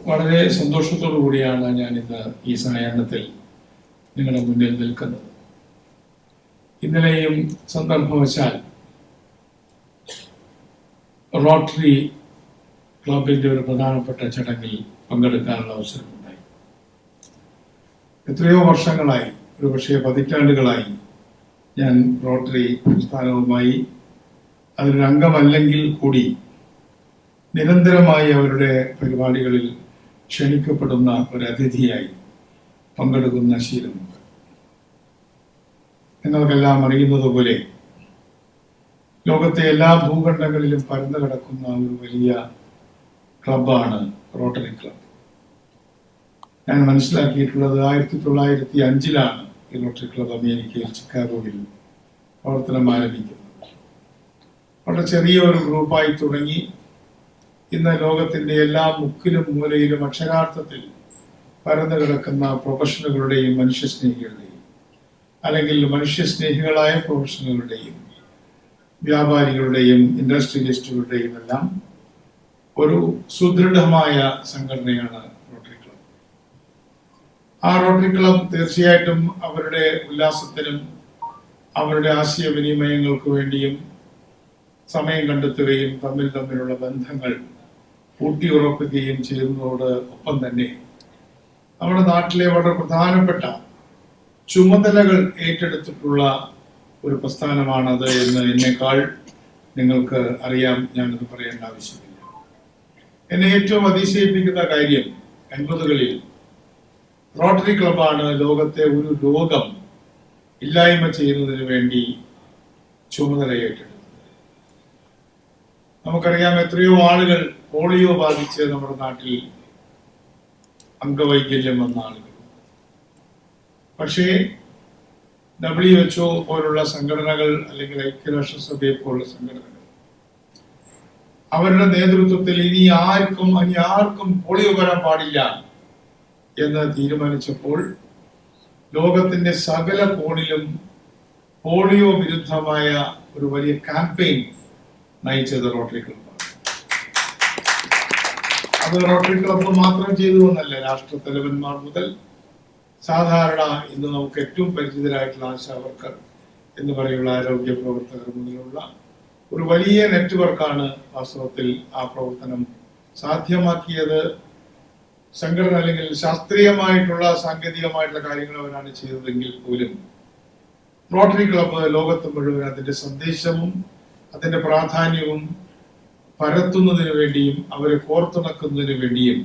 വളരെ സന്തോഷത്തോടു കൂടിയാണ് ഞാൻ ഇന്ന് ഈ സായാഹ്നത്തിൽ നിങ്ങളുടെ മുന്നിൽ നിൽക്കുന്നത്. ഇന്നലെയും സന്ദർഭവശാൽ റോട്ടറി ക്ലബിന്റെ ഒരു പ്രധാനപ്പെട്ട ചടങ്ങിൽ പങ്കെടുക്കാനുള്ള അവസരമുണ്ടായി. എത്രയോ വർഷങ്ങളായി, ഒരുപക്ഷെ പതിറ്റാണ്ടുകളായി ഞാൻ റോട്ടറി പ്രസ്ഥാനവുമായി അതിലൊരു അംഗമല്ലെങ്കിൽ കൂടി നിരന്തരമായി അവരുടെ പരിപാടികളിൽ ക്ഷണിക്കപ്പെടുന്ന ഒരു അതിഥിയായി പങ്കെടുക്കുന്ന ശീലമുണ്ട്. നിങ്ങൾക്കെല്ലാം അറിയുന്നത് പോലെ ലോകത്തെ എല്ലാ ഭൂഖണ്ഡങ്ങളിലും പരന്നു കിടക്കുന്ന ഒരു വലിയ ക്ലബാണ് റോട്ടറി ക്ലബ്. ഞാൻ മനസ്സിലാക്കിയിട്ടുള്ളത് 1905 ഈ റോട്ടറി ക്ലബ് അമേരിക്കയിൽ ചിക്കാഗോയിൽ പ്രവർത്തനം ആരംഭിക്കുന്നത്. വളരെ ചെറിയ ഒരു ഗ്രൂപ്പായി തുടങ്ങി ഇന്ന് ലോകത്തിന്റെ എല്ലാ മുക്കിലും മൂലയിലും അക്ഷരാർത്ഥത്തിൽ പരന്നു കിടക്കുന്ന പ്രൊഫഷണലുകളുടെയും മനുഷ്യസ്നേഹികളുടെയും അല്ലെങ്കിൽ മനുഷ്യസ്നേഹികളായ പ്രൊഫഷണലുകളുടെയും വ്യാപാരികളുടെയും ഇൻഡസ്ട്രിയലിസ്റ്റുകളുടെയും എല്ലാം ഒരു സുദൃഢമായ സംഘടനയാണ് റോട്ടറി ക്ലബ്. ആ റോട്ടറി ക്ലബ് തീർച്ചയായിട്ടും അവരുടെ ഉല്ലാസത്തിനും അവരുടെ ആശയവിനിമയങ്ങൾക്ക് വേണ്ടിയും സമയം കണ്ടെത്തുകയും തമ്മിലുള്ള ബന്ധങ്ങൾ ഊട്ടിയുറപ്പിക്കുകയും ചെയ്യുന്നതോട് ഒപ്പം തന്നെ നമ്മുടെ നാട്ടിലെ വളരെ പ്രധാനപ്പെട്ട ചുമതലകൾ ഏറ്റെടുത്തിട്ടുള്ള ഒരു പ്രസ്ഥാനമാണത് എന്ന് എന്നേക്കാൾ നിങ്ങൾക്ക് അറിയാം. ഞാനത് പറയേണ്ട ആവശ്യമില്ല. എന്നെ ഏറ്റവും അതിശയിപ്പിക്കുന്ന കാര്യം 80കളിൽ റോട്ടറി ക്ലബാണ് ലോകത്തെ ഒരു രോഗം ഇല്ലായ്മ ചെയ്യുന്നതിന് വേണ്ടി ചുമതല ഏറ്റെടുത്തത്. നമുക്കറിയാം, എത്രയോ ആളുകൾ പോളിയോ ബാധിച്ച് നമ്മുടെ നാട്ടിൽ അംഗവൈകല്യം വന്ന ആളുകൾ. പക്ഷേ WHO പോലുള്ള സംഘടനകൾ അല്ലെങ്കിൽ ഐക്യരാഷ്ട്രസഭയെ പോലുള്ള സംഘടനകൾ അവരുടെ നേതൃത്വത്തിൽ ഇനി ആർക്കും പോളിയോ വരാൻ പാടില്ല എന്ന് തീരുമാനിച്ചപ്പോൾ ലോകത്തിന്റെ സകല കോണിലും പോളിയോ വിരുദ്ധമായ ഒരു വലിയ ക്യാമ്പയിൻ നയിച്ചത് റോട്ടറി ക്ലബ്ബാണ്. അത് റോട്ടറി ക്ലബ്ബ് മാത്രം ചെയ്തു എന്നല്ല, രാഷ്ട്രത്തലവന്മാർ മുതൽ സാധാരണ ഇന്ന് നമുക്ക് ഏറ്റവും പരിചിതരായിട്ടുള്ള ആശാവർക്കർ എന്ന് പറയുന്ന ആരോഗ്യ പ്രവർത്തകർ മുതലുള്ള ഒരു വലിയ നെറ്റ്വർക്കാണ് വാസ്തവത്തിൽ ആ പ്രവർത്തനം സാധ്യമാക്കിയത്. സംഘടന അല്ലെങ്കിൽ ശാസ്ത്രീയമായിട്ടുള്ള സാങ്കേതികമായിട്ടുള്ള കാര്യങ്ങൾ അവരാണ് ചെയ്തതെങ്കിൽ പോലും റോട്ടറി ക്ലബ്ബ് ലോകത്ത് മുഴുവൻ അതിന്റെ സന്ദേശവും അതിന്റെ പ്രാധാന്യവും പരത്തുന്നതിന് വേണ്ടിയും അവരെ കോർത്തിണക്കുന്നതിന് വേണ്ടിയും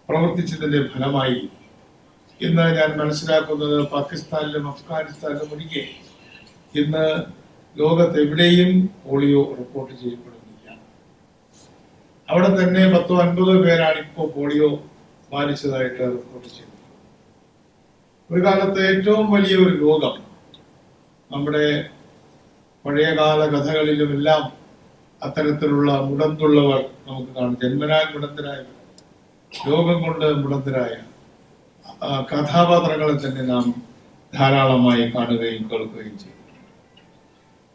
പ്രവർത്തിച്ചതിന്റെ ഫലമായി ഇന്ന് ഞാൻ മനസ്സിലാക്കുന്നത് പാകിസ്ഥാനിലും അഫ്ഗാനിസ്ഥാനിലും ഒഴികെ ഇന്ന് ലോകത്ത് എവിടെയും പോളിയോ റിപ്പോർട്ട് ചെയ്യപ്പെടുന്നില്ല. അവിടെ തന്നെ 10-50 പേരാണ് ഇപ്പോൾ പോളിയോ ബാധിച്ചതായിട്ട് റിപ്പോർട്ട് ചെയ്തത്. ഒരു കാലത്ത് ഏറ്റവും വലിയ ഒരു രോഗം നമ്മുടെ പഴയകാല കഥകളിലുമെല്ലാം അത്തരത്തിലുള്ള മുടന്തുള്ളവർ നമുക്ക് കാണും. ജന്മനാൽ മുടന്തരായവർ, രോഗം കൊണ്ട് മുടന്തരായ കഥാപാത്രങ്ങളെ തന്നെ നാം ധാരാളമായി കാണുകയും കേൾക്കുകയും ചെയ്യും.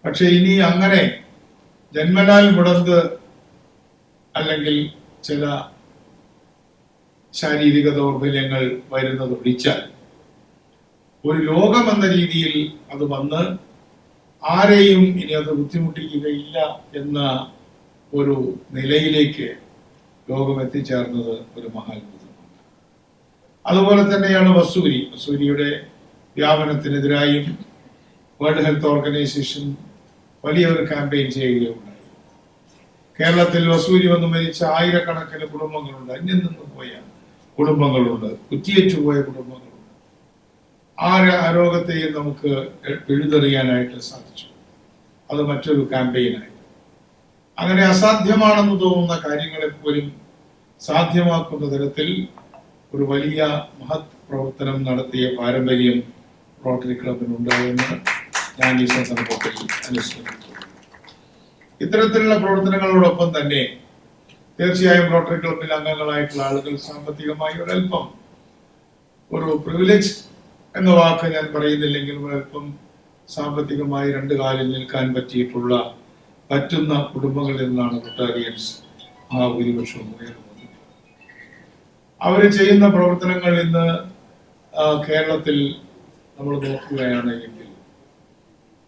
പക്ഷെ ഇനി അങ്ങനെ ജന്മനാൽ മുടന്ത് അല്ലെങ്കിൽ ചില ശാരീരിക ദൗർബല്യങ്ങൾ വരുന്നതൊഴിച്ചാൽ ഒരു രോഗം എന്ന രീതിയിൽ അത് വന്ന് ആരെയും ഇനി അത് ബുദ്ധിമുട്ടിക്കുകയില്ല എന്ന ഒരു നിലയിലേക്ക് ലോകം എത്തിച്ചേർന്നത് ഒരു മഹാത്ഭുതമാണ്. അതുപോലെ തന്നെയാണ് വസൂരിയുടെ വ്യാപനത്തിനെതിരായും വേൾഡ് ഹെൽത്ത് ഓർഗനൈസേഷൻ വലിയൊരു ക്യാമ്പയിൻ ചെയ്യുകയുണ്ടായി. കേരളത്തിൽ വസൂരി വന്ന് മരിച്ച ആയിരക്കണക്കിന് കുടുംബങ്ങളുണ്ട്, അന്യം നിന്ന് പോയ കുടുംബങ്ങളുണ്ട്, കുറ്റിയേറ്റുപോയ കുടുംബങ്ങളുണ്ട്. ആ രോഗത്തെയും നമുക്ക് എഴുതെറിയാനായിട്ട് സാധിച്ചു. അത് മറ്റൊരു ക്യാമ്പയിനായി. അങ്ങനെ അസാധ്യമാണെന്ന് തോന്നുന്ന കാര്യങ്ങളെ പോലും സാധ്യമാക്കുന്ന തരത്തിൽ ഒരു വലിയ മഹത് പ്രവർത്തനം നടത്തിയ പാരമ്പര്യം റോട്ടറി ക്ലബിനുണ്ട് എന്ന് ഞാൻ ഈ സന്ദർഭത്തിൽ അനുസ്മരിക്കുന്നു. ഇത്തരത്തിലുള്ള പ്രവർത്തനങ്ങളോടൊപ്പം തന്നെ തീർച്ചയായും റോട്ടറി ക്ലബിൽ അംഗങ്ങളായിട്ടുള്ള ആളുകൾ സാമ്പത്തികമായി ഒരൽപ്പം, ഒരു പ്രിവിലേജ് എന്ന വാക്ക് ഞാൻ പറയുന്നില്ലെങ്കിൽ ഒരൽപ്പം സാമ്പത്തികമായി 2 കാലിൽ നിൽക്കാൻ പറ്റുന്ന കുടുംബങ്ങളിൽ നിന്നാണ് റോട്ടേറിയൻസ് ഭൂരിപക്ഷവും ഉയർന്നത്. അവർ ചെയ്യുന്ന പ്രവർത്തനങ്ങൾ ഇന്ന് കേരളത്തിൽ നമ്മൾ നോക്കുകയാണെങ്കിൽ,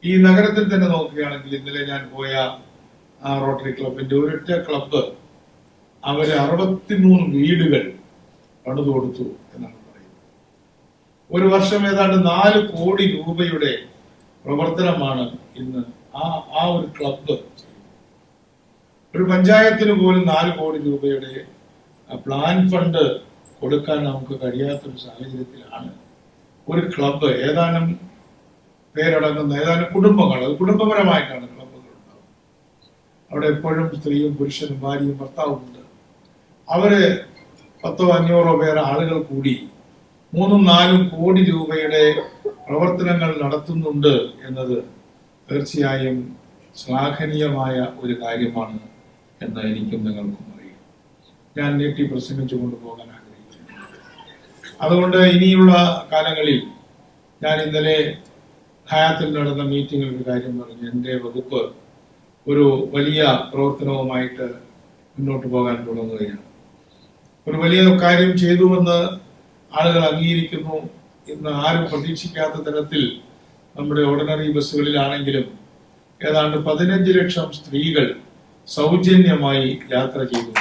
ഈ നഗരത്തിൽ തന്നെ നോക്കുകയാണെങ്കിൽ, ഇന്നലെ ഞാൻ പോയ റോട്ടറി ക്ലബിന്റെ ഒരൊറ്റ ക്ലബ്ബ് അവര് 63 വീടുകൾ പണിതു കൊടുത്തു എന്നാണ് പറയുന്നത്. ഒരു വർഷം ഏതാണ്ട് 4 കോടി രൂപയുടെ പ്രവർത്തനമാണ് ഇന്ന് ആ ഒരു ക്ലബ്ബ് ചെയ്യുന്നത്. ഒരു പഞ്ചായത്തിന് പോലും 4 കോടി രൂപയുടെ പ്ലാൻ ഫണ്ട് കൊടുക്കാൻ നമുക്ക് കഴിയാത്തൊരു സാഹചര്യത്തിലാണ് ഒരു ക്ലബ്ബ്, ഏതാനും പേരടങ്ങുന്ന ഏതാനും കുടുംബങ്ങൾ, അത് കുടുംബപരമായിട്ടാണ് ക്ലബ്ബുകൾ ഉണ്ടാവുന്നത്. അവിടെ എപ്പോഴും സ്ത്രീയും പുരുഷനും ഭാര്യയും ഭർത്താവും ഉണ്ട്. അവര് 100-500 പേർ ആളുകൾ കൂടി 3-4 കോടി രൂപയുടെ പ്രവർത്തനങ്ങൾ നടത്തുന്നുണ്ട് എന്നത് തീർച്ചയായും ശ്ലാഘനീയമായ ഒരു കാര്യമാണ് എന്ന് എനിക്കും നിങ്ങൾക്കും അറിയാം. ഞാൻ നീട്ടി പ്രസംഗിച്ചു കൊണ്ടുപോകാൻ ആഗ്രഹിക്കുന്നു. അതുകൊണ്ട് ഇനിയുള്ള കാലങ്ങളിൽ ഞാൻ ഇന്നലെ ഹയാത്തിൽ നടന്ന മീറ്റിംഗിൽ ഒരു കാര്യം പറഞ്ഞു. എൻ്റെ വകുപ്പ് ഒരു വലിയ പ്രവർത്തനവുമായിട്ട് മുന്നോട്ട് പോകാൻ തുടങ്ങുകയാണ്. ഒരു വലിയ കാര്യം ചെയ്തുവെന്ന് ആളുകൾ അംഗീകരിക്കുന്നു. ഇന്ന് ആരും പ്രതീക്ഷിക്കാത്ത തരത്തിൽ നമ്മുടെ ഓർഡിനറി ബസ്സുകളിലാണെങ്കിലും ഏതാണ്ട് 15 ലക്ഷം സ്ത്രീകൾ സൗജന്യമായി യാത്ര ചെയ്തു.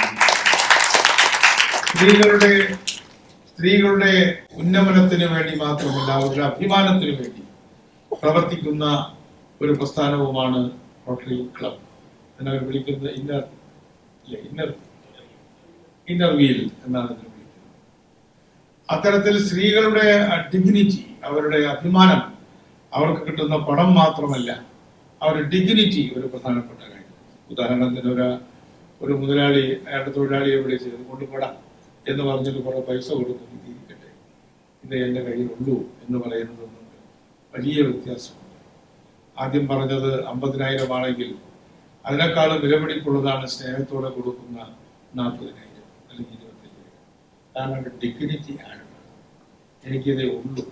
സ്ത്രീകളുടെ ഉന്നമനത്തിന് വേണ്ടി മാത്രമല്ല, അവരുടെ അഭിമാനത്തിന് വേണ്ടി പ്രവർത്തിക്കുന്ന ഒരു പ്രസ്ഥാനവുമാണ് റോട്ടറി ക്ലബ്. എന്നവർ വിളിക്കുന്നത് ഇന്നർ വീൽ എന്നാണ് ഇതിനെ വിളിക്കുന്നത്. അത്തരത്തിൽ സ്ത്രീകളുടെ ഡിഗ്നിറ്റി, അവരുടെ അഭിമാനം, അവർക്ക് കിട്ടുന്ന പണം മാത്രമല്ല, അവരുടെ ഡിഗ്നിറ്റി ഒരു പ്രധാനപ്പെട്ട കാര്യം. ഉദാഹരണത്തിന് ഒരു മുതലാളി അയാളുടെ തൊഴിലാളിയെ വിളിച്ച് കൊണ്ടുപോടാ എന്ന് പറഞ്ഞിട്ട് കുറെ പൈസ കൊടുക്കുന്നു, ഇരിക്കട്ടെ, ഇത് എന്റെ കയ്യിലുള്ളൂ എന്ന് പറയുന്നത് വലിയ വ്യത്യാസമുണ്ട്. ആദ്യം പറഞ്ഞത് 50,000 ആണെങ്കിൽ അതിനേക്കാളും വിലപിടിപ്പുള്ളതാണ് സ്നേഹത്തോടെ കൊടുക്കുന്ന 40,000 അല്ലെങ്കിൽ 25,000. കാരണം ഡിഗ്നിറ്റി ആണ്. എനിക്കിതേ ഉള്ളൂ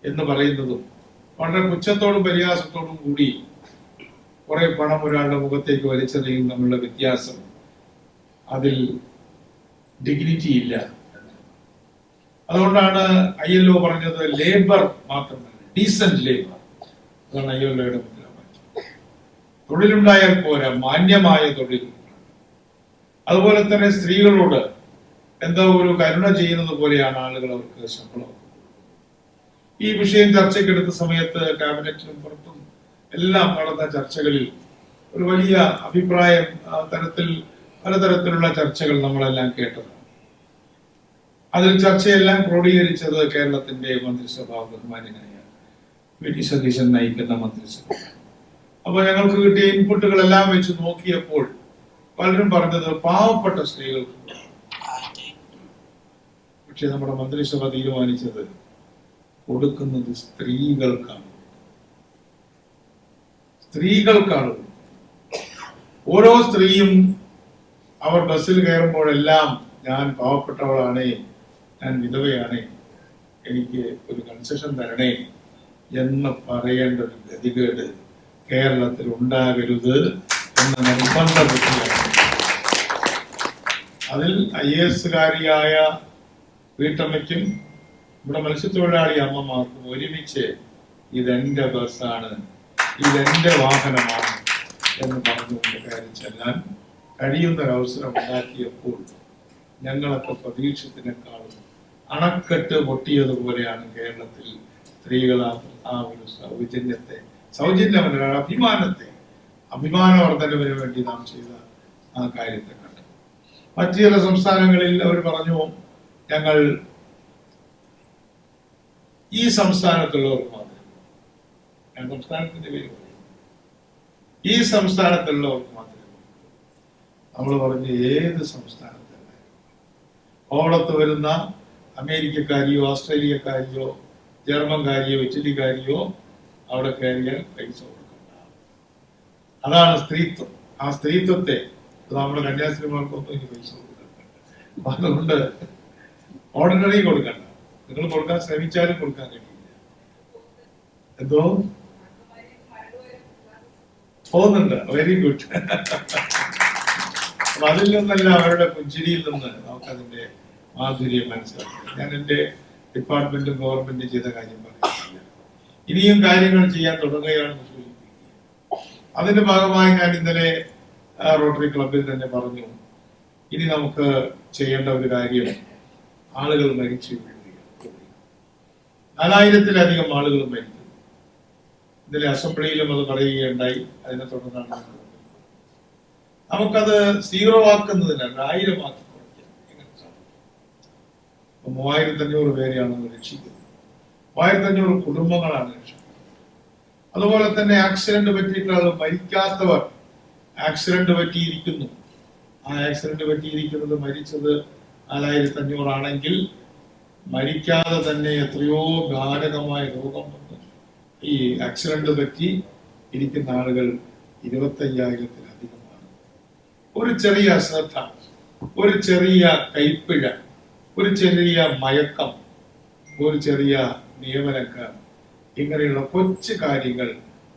എന്ന് പറയുന്നതും വളരെ പുച്ഛത്തോടും പരിഹാസത്തോടും കൂടി കുറെ പണം ഒരാളുടെ മുഖത്തേക്ക് വലിച്ചെറിയും തമ്മിലുള്ള വ്യത്യാസം, അതിൽ ഡിഗ്നിറ്റി ഇല്ല. അതുകൊണ്ടാണ് ILO പറഞ്ഞത് ലേബർ മാത്രമല്ല, ഡീസന്റ് ലേബർ. അതാണ് ILOയുടെ മുദ്രാവാക്യം. തൊഴിലുണ്ടായാൽ പോരാ, മാന്യമായ തൊഴിൽ. അതുപോലെ തന്നെ സ്ത്രീകളോട് എന്തോ ഒരു കരുണ ചെയ്യുന്നത് പോലെയാണ് ആളുകൾ അവർക്ക് ശമ്പളം. ഈ വിഷയം ചർച്ചയ്ക്കെടുത്ത സമയത്ത് ക്യാബിനറ്റിനും പുറത്തും എല്ലാം നടന്ന ചർച്ചകളിൽ ഒരു വലിയ അഭിപ്രായം, പലതരത്തിലുള്ള ചർച്ചകൾ നമ്മളെല്ലാം കേട്ടതാണ്. അതിൽ ചർച്ചയെല്ലാം ക്രോഡീകരിച്ചത് കേരളത്തിന്റെ മന്ത്രിസഭ ബഹുമാന്യനായ VT സതീശൻ നയിക്കുന്ന മന്ത്രിസഭ. അപ്പൊ ഞങ്ങൾക്ക് കിട്ടിയ ഇൻപുട്ടുകളെല്ലാം വെച്ച് നോക്കിയപ്പോൾ പലരും പറഞ്ഞത് പാവപ്പെട്ട സ്ത്രീകൾക്ക്. പക്ഷെ നമ്മുടെ മന്ത്രിസഭ തീരുമാനിച്ചത് കൊടുക്കുന്നത് സ്ത്രീകൾക്കാണ്. ഓരോ സ്ത്രീയും അവർ ബസ്സിൽ കയറുമ്പോഴെല്ലാം ഞാൻ പാവപ്പെട്ടവളാണേ, ഞാൻ വിധവയാണേ, എനിക്ക് ഒരു കൺസെഷൻ തരണേ എന്ന് പറയേണ്ട ഒരു ഗതികേട് കേരളത്തിൽ ഉണ്ടാകരുത് എന്ന നിർബന്ധ ബുദ്ധിയാണ്. അതിൽ IAS-കാരിയായ വീട്ടമ്മയ്ക്കും നമ്മുടെ മത്സ്യത്തൊഴിലാളി അമ്മമാർക്കും ഒരുമിച്ച് ഇതെന്റെ ബസ്സാണ്, ഇതെന്റെ വാഹനമാണ് എന്ന് പറഞ്ഞുകൊണ്ട് കയറി ചെല്ലാൻ കഴിയുന്നൊരവസരം ഉണ്ടാക്കിയപ്പോൾ ഞങ്ങളൊക്കെ പ്രതീക്ഷത്തിനേക്കാളും അണക്കെട്ട് പൊട്ടിയതുപോലെയാണ് കേരളത്തിൽ സ്ത്രീകൾ ആ ഒരു സൗജന്യമല്ല, അഭിമാനവർദ്ധനവിന് വേണ്ടി നാം ചെയ്ത ആ കാര്യത്തെ കണ്ടു. മറ്റു ചില സംസ്ഥാനങ്ങളിൽ അവർ പറഞ്ഞു, ഞങ്ങൾ ഈ സംസ്ഥാനത്തുള്ളവർക്ക് മാത്രമേ, ഞാൻ സംസ്ഥാനത്തിന്റെ പേര് പറയും, ഈ സംസ്ഥാനത്തുള്ളവർക്ക് മാത്രമേ. നമ്മൾ പറഞ്ഞു ഏത് സംസ്ഥാനത്തല്ല, ഓളത്ത് വരുന്ന അമേരിക്കക്കാരിയോ ഓസ്ട്രേലിയക്കാരിയോ ജർമ്മൻകാരിയോ ഇറ്റലിക്കാരിയോ അവിടെ കയറിയാൽ പൈസ കൊടുക്കണ്ട. അതാണ് സ്ത്രീത്വം. ആ സ്ത്രീത്വത്തെ നമ്മുടെ കന്യാസ്ത്രീമാർക്കൊന്നും ഇനി പൈസ കൊടുക്കണ്ട. അതുകൊണ്ട് ഓർഡിനറി കൊടുക്കണ്ട. നിങ്ങൾ കൊടുക്കാൻ ശ്രമിച്ചാലും കൊടുക്കാൻ കഴിയില്ല. എന്തോ പോകുന്നുണ്ട്. Very good. അപ്പൊ അതിൽ നിന്നല്ല, അവരുടെ പുഞ്ചിരിയിൽ നിന്ന് നമുക്കതിന്റെ മാധുര്യം മനസ്സിലാക്കാം. ഞാൻ എൻ്റെ ഡിപ്പാർട്ട്മെന്റും ഗവൺമെന്റും ചെയ്ത കാര്യം പറയുന്നില്ല, ഇനിയും കാര്യങ്ങൾ ചെയ്യാൻ തുടങ്ങുകയാണെന്ന് സൂചിപ്പിക്കുക. അതിന്റെ ഭാഗമായി ഞാൻ ഇന്നലെ റോട്ടറി ക്ലബിൽ തന്നെ പറഞ്ഞു, ഇനി നമുക്ക് ചെയ്യേണ്ട ഒരു കാര്യം, ആളുകൾ മരിച്ചു വീഴുകയാണ്. 4000-ലധികം ആളുകൾ മരിച്ചു. ഇന്നലെ അസംബ്ലിയിലും അത് പറയുകയുണ്ടായി. അതിനെ തുടർന്നാണ് നമുക്കത് 0 ആക്കുന്നതിനല്ല, 1000 ആക്കി കുറയ്ക്കാം. എങ്ങനെ സാധിക്കും? 3500 പേരെയാണ് രക്ഷിക്കുന്നത്. 3500 കുടുംബങ്ങളാണ് രക്ഷിക്കുന്നത്. അതുപോലെ തന്നെ ആക്സിഡന്റ് പറ്റിയിട്ടുള്ള മരിക്കാത്തവർ, ആക്സിഡന്റ് പറ്റിയിരിക്കുന്നു, ആ ആക്സിഡന്റ് പറ്റിയിരിക്കുന്നത് മരിച്ചത് 4500 ആണെങ്കിൽ, മരിക്കാതെ തന്നെ എത്രയോ ഗാഠകമായ രോഗം വന്ന് ഈ ആക്സിഡന്റ് പറ്റി ഇരിക്കുന്ന ആളുകൾ 25,000-ലധികമാണ്. ഒരു ചെറിയ അശ്രദ്ധ, ഒരു ചെറിയ കൈപ്പിഴ, ഒരു ചെറിയ മയക്കം, ഒരു ചെറിയ നിയമനക്കാർ, ഇങ്ങനെയുള്ള കൊച്ചു കാര്യങ്ങൾ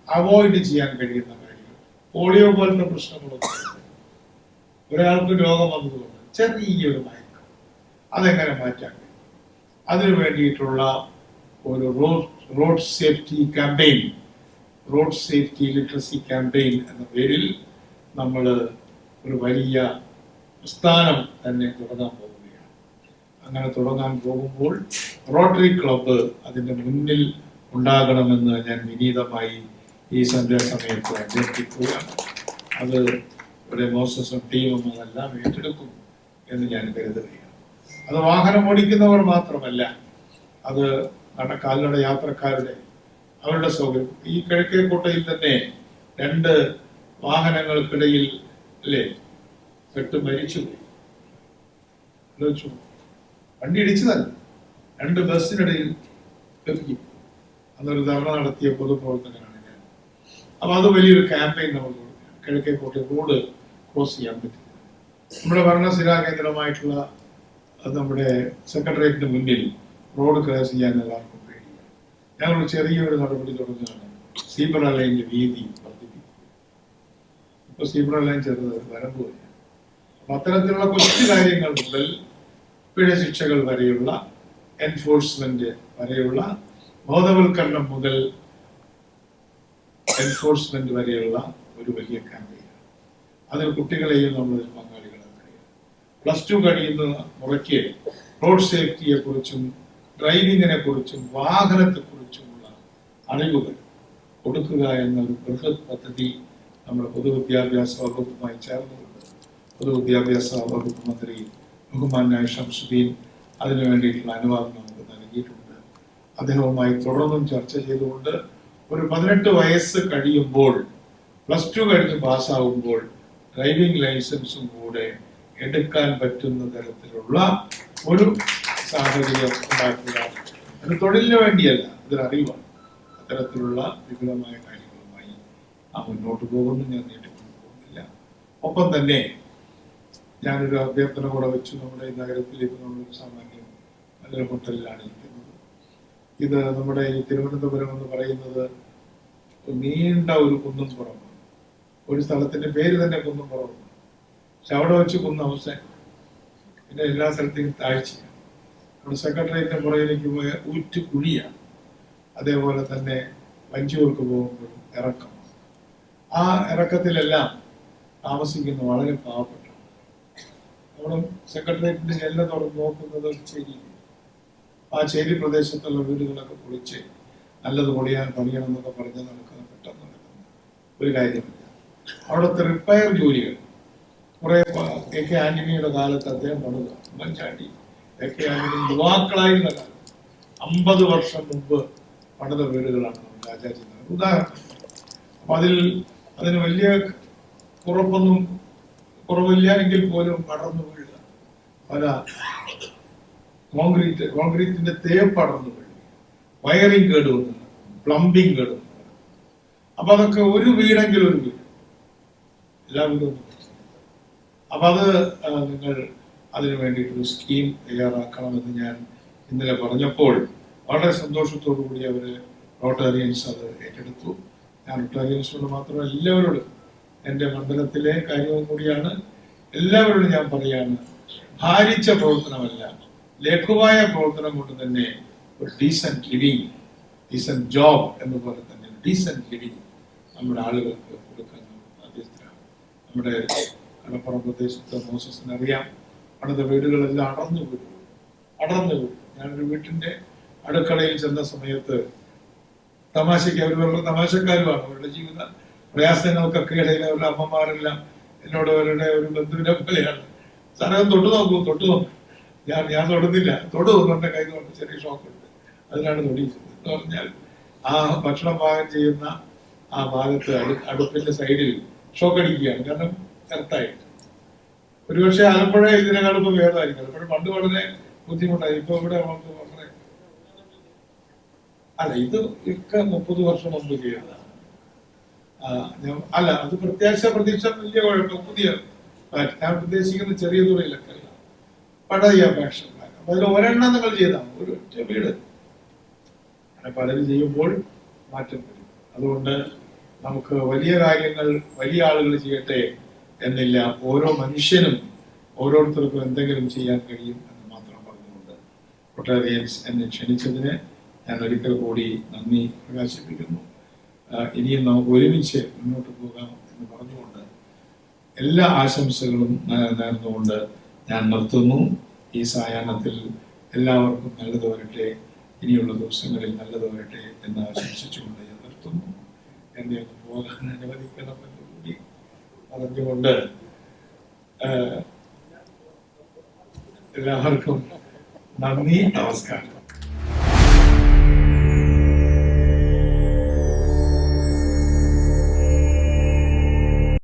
അവോയ്ഡ് ചെയ്യാൻ കഴിയുന്ന കാര്യങ്ങൾ. പോളിയോ പോലത്തെ പ്രശ്നങ്ങളൊക്കെ ഒരാൾക്ക് രോഗം വന്നതുകൊണ്ട് ചെറിയൊരു മയക്കം, അതെങ്ങനെ മാറ്റാൻ കഴിയും? അതിനു വേണ്ടിയിട്ടുള്ള ഒരു road safety campaign, road safety literacy campaign എന്ന പേരിൽ നമ്മൾ ഒരു വലിയ പ്രസ്ഥാനം തന്നെ തുടങ്ങാൻ പോവുകയാണ്. അങ്ങനെ തുടങ്ങാൻ പോകുമ്പോൾ റോട്ടറി ക്ലബ്ബ് അതിന്റെ മുന്നിൽ ഉണ്ടാകണമെന്ന് ഞാൻ വിനീതമായി ഈ സന്ധ്യാസമയത്ത് അഭ്യർത്ഥിക്കുകയാണ്. അത് ഇവിടെ മോസസും ടീമും അതെല്ലാം ഏറ്റെടുക്കും എന്ന് ഞാൻ കരുതുകയാണ്. അത് വാഹനം ഓടിക്കുന്നവർ മാത്രമല്ല, അത് കാൽനട യാത്രക്കാരുടെ, അവരുടെ സൗകര്യം. ഈ കിഴക്കേക്കോട്ടയിൽ തന്നെ 2 വാഹനങ്ങൾക്കിടയിൽ അല്ലേ പെട്ട് മരിച്ചുപോയി. വണ്ടി ഇടിച്ചതല്ല, 2 ബസ്സിനിടയിൽ പെരുകി. അന്നൊരു ധർണ നടത്തിയ പൊതുപ്രവർത്തകനാണ് ഞാൻ. അപ്പൊ അത് വലിയൊരു ക്യാമ്പയിൻ നമ്മൾ കൊടുക്കുക. കിഴക്കേക്കോട്ട റോഡ് ക്രോസ് ചെയ്യാൻ പറ്റില്ല. നമ്മുടെ ഭരണസിരാ കേന്ദ്രമായിട്ടുള്ള നമ്മുടെ സെക്രട്ടേറിയറ്റിന് മുന്നിൽ റോഡ് ക്രോസ് ചെയ്യാൻ എല്ലാവർക്കും പേടിയാണ്. ഞങ്ങൾ ചെറിയൊരു നടപടി തുടങ്ങുകയാണ്, സീബ്ര ലൈനിന്റെ വീതി വർദ്ധിപ്പിക്കുക. ഇപ്പൊ സീബ്ര ലൈൻ ചെറുത് വരമ്പുകയാണ്. അപ്പൊ അത്തരത്തിലുള്ള കൊച്ചു കാര്യങ്ങൾ മുതൽ പിഴ ശിക്ഷകൾ വരെയുള്ള, എൻഫോഴ്സ്മെന്റ് വരെയുള്ള, ബോധവൽക്കരണം മുതൽ എൻഫോഴ്സ്മെന്റ് വരെയുള്ള ഒരു വലിയ ക്യാമ്പയിനാണ്. അതിൽ കുട്ടികളെയും നമ്മൾ പങ്കാളികളാക്കുകയാണ്. +2 കഴിയുന്ന മുറയ്ക്ക് റോഡ് സേഫ്റ്റിയെ കുറിച്ചും ഡ്രൈവിങ്ങിനെ കുറിച്ചും വാഹനത്തെ കുറിച്ചുമുള്ള അറിവുകൾ കൊടുക്കുക എന്ന ഒരു ബൃഹത് പദ്ധതി നമ്മുടെ പൊതുവിദ്യാഭ്യാസ വകുപ്പുമായി ചേർന്നുകൊണ്ട് പൊതുവിദ്യാഭ്യാസ വകുപ്പ് മന്ത്രി ബഹുമാനായ ഷംസുദ്ദീൻ അതിനു വേണ്ടിയിട്ടുള്ള അനുവാദം നമുക്ക് നൽകിയിട്ടുണ്ട്. അദ്ദേഹവുമായി തുടർന്നും ചർച്ച ചെയ്തുകൊണ്ട് ഒരു 18 വയസ്സ് കഴിയുമ്പോൾ, +2 കഴിഞ്ഞ് പാസ്സാവുമ്പോൾ ഡ്രൈവിംഗ് ലൈസൻസും കൂടെ എടുക്കാൻ പറ്റുന്ന തരത്തിലുള്ള ഒരു സാഹചര്യം ഉണ്ടാക്കുക. അത് തൊഴിലിന് വേണ്ടിയല്ല, അതൊരു അറിവാണ്. അത്തരത്തിലുള്ള വിപുലമായ കാര്യങ്ങളുമായി മുന്നോട്ട് പോകുന്നു. ഞാൻ നീട്ടിക്കൊണ്ടു പോകുന്നില്ല. ഒപ്പം തന്നെ ഞാനൊരു അഭ്യർത്ഥന കൂടെ വെച്ചു. നമ്മുടെ ഈ നഗരത്തിലേക്ക് നമ്മളൊരു സാമാന്യം നല്ലൊരു ഹോട്ടലിലാണ് ഇരിക്കുന്നത്. ഇത് നമ്മുടെ ഈ തിരുവനന്തപുരം എന്ന് പറയുന്നത് നീണ്ട ഒരു കുന്നും പുറമാണ്. ഒരു സ്ഥലത്തിന്റെ പേര് തന്നെ കുന്നും പുറമാണ്. പക്ഷെ അവിടെ വെച്ച് കുന്ന് അവസാനം, പിന്നെ എല്ലാ സ്ഥലത്തേക്കും താഴ്ചയാണ്. നമ്മുടെ സെക്രട്ടേറിയറ്റിന്റെ പുറകിലേക്ക് പോയ ഊറ്റുകുഴിയാണ്. അതേപോലെ തന്നെ വഞ്ചിയൂർക്ക് പോകുമ്പോഴും ഇറക്കമാണ്. ആ ഇറക്കത്തിലെല്ലാം താമസിക്കുന്ന വളരെ പാവപ്പെട്ട, നമ്മുടെ സെക്രട്ടേറിയറ്റിന്റെ ജനല തുറന്ന് നോക്കുന്നത് ചേരി, ആ ചേരി പ്രദേശത്തുള്ള വീടുകളൊക്കെ പൊളിച്ച് നല്ലത് പണിയണം എന്നൊക്കെ പറഞ്ഞ് നടക്കുന്ന പെട്ടെന്ന് നടക്കുന്ന ഒരു കാര്യമില്ല. അവിടുത്തെ റിപ്പയർ ജോലികൾ കുറെ AK ആന്റണിയുടെ കാലത്ത് അദ്ദേഹം പണിത, ഉമ്മൻചാണ്ടി AK ആന്റണി യുവാക്കളായിരുന്ന കാലം 50 വർഷം മുമ്പ് പണിത വീടുകളാണ് നമുക്ക് ആചാര്യ ഉദാഹരണം. അപ്പൊ അതിന് വലിയ കുറവില്ല എങ്കിൽ പോലും പടർന്നു വീഴുക, പല കോൺക്രീറ്റിന്റെ തേപ്പ് പടർന്നു വീഴുക, വയറിംഗ് കേടുവന്നു, പ്ലംബിംഗ് കേടുവന്നു. അപ്പൊ അതൊക്കെ ഒരു വീടെങ്കിലും ഒരു വീട്, എല്ലാ വീടും. അപ്പൊ അത് നിങ്ങൾ അതിനു വേണ്ടിയിട്ടൊരു സ്കീം തയ്യാറാക്കണമെന്ന് ഞാൻ ഇന്നലെ പറഞ്ഞപ്പോൾ വളരെ സന്തോഷത്തോടു കൂടി അവര് റോട്ടേറിയൻസ് അത് ഏറ്റെടുത്തു. ഞാൻ റോട്ടേറിയൻസിനോട് മാത്രമല്ല എല്ലാവരോടും, എൻ്റെ മണ്ഡലത്തിലെ കാര്യവും കൂടിയാണ്, എല്ലാവരോടും ഞാൻ പറയാണ്, ഭാരിച്ച പ്രവർത്തനമല്ല, ലഘുവായ പ്രവർത്തനം കൊണ്ട് തന്നെ ഒരു ഡീസന്റ് ലിവിങ്, ഡീസന്റ് ജോബ് എന്ന് പോലെ തന്നെ ഡീസന്റ് ലിവിങ് നമ്മുടെ ആളുകൾക്ക് കൊടുക്കാൻ ബാധ്യസ്ഥരാണ്. നമ്മുടെ കടപ്പുറം പ്രദേശത്ത് മോസസിന് അറിയാം, പണിത വീടുകളെല്ലാം അടർന്നു വീട്ടു. ഞാനൊരു വീട്ടിന്റെ അടുക്കളയിൽ ചെന്ന സമയത്ത് തമാശയ്ക്ക്, അവർ വളരെ തമാശക്കാരുമാണ്, അവരുടെ ജീവിത പ്രയാസങ്ങൾക്കൊക്കെ ഇടയിൽ അവരുടെ അമ്മമാരെല്ലാം എന്നോട് അവരുടെ ഒരു ബന്ധുവിനെ പോലെയാണ്, സാറേ തൊട്ടു നോക്കൂ. ഞാൻ തൊടുന്നില്ല, എന്റെ കൈ കൊണ്ട് ചെറിയ ഷോക്കുണ്ട്, അതിനാണ് തൊടിയിച്ചത് എന്ന് പറഞ്ഞാൽ ആ ഭക്ഷണം പാകം ചെയ്യുന്ന ആ ഭാഗത്ത് അടുപ്പിന്റെ സൈഡിൽ ഷോക്ക് അടിക്കുകയാണ്, കാരണം ചെറുത്തായിട്ട്. ഒരുപക്ഷെ ആലപ്പുഴ ഇതിനെക്കാളും ഭേദമായിരിക്കും. ആലപ്പുഴ പണ്ട് വളരെ ബുദ്ധിമുട്ടായി. ഇപ്പൊ ഇവിടെ വളരെ അല്ല, ഇത് ഒക്കെ 30 വർഷം മുമ്പ് ചെയ്തതാണ്. അല്ല, അത് പ്രതീക്ഷ വലിയ കുഴപ്പം. പുതിയ ഞാൻ ഉദ്ദേശിക്കുന്ന ചെറിയ തുറയിലൊക്കെ അല്ല, പഴയ ഫാഷൻ. അപ്പൊ അതിൽ ഒരെണ്ണം നിങ്ങൾ ചെയ്താൽ ഒരു ഒറ്റ വീട്, അങ്ങനെ പലരും ചെയ്യുമ്പോൾ മാറ്റം വരും. അതുകൊണ്ട് നമുക്ക് വലിയ കാര്യങ്ങൾ വലിയ ആളുകൾ ചെയ്യട്ടെ എന്നില്ല, ഓരോ മനുഷ്യനും ഓരോരുത്തർക്കും എന്തെങ്കിലും ചെയ്യാൻ കഴിയും എന്ന് മാത്രം പറഞ്ഞുകൊണ്ട് റോട്ടേറിയൻസ് എന്നെ ക്ഷണിച്ചതിന് ഞാൻ ഒരിക്കൽ കൂടി നന്ദി പ്രകാശിപ്പിക്കുന്നു. ഇനിയും നമുക്ക് ഒരുമിച്ച് മുന്നോട്ട് പോകാം എന്ന് പറഞ്ഞുകൊണ്ട് എല്ലാ ആശംസകളും നേർന്നുകൊണ്ട് ഞാൻ നിർത്തുന്നു. ഈ സായാഹ്നത്തിൽ എല്ലാവർക്കും നല്ലത് വരട്ടെ, ഇനിയുള്ള ദിവസങ്ങളിൽ നല്ലത് വരട്ടെ എന്ന് ആശംസിച്ചുകൊണ്ട് ഞാൻ നിർത്തുന്നു. എന്നെ ഒന്ന് പോകാൻ അനുവദിക്കണമെന്ന് കൂടി പറഞ്ഞുകൊണ്ട് എല്ലാവർക്കും നന്ദി, നമസ്കാരം.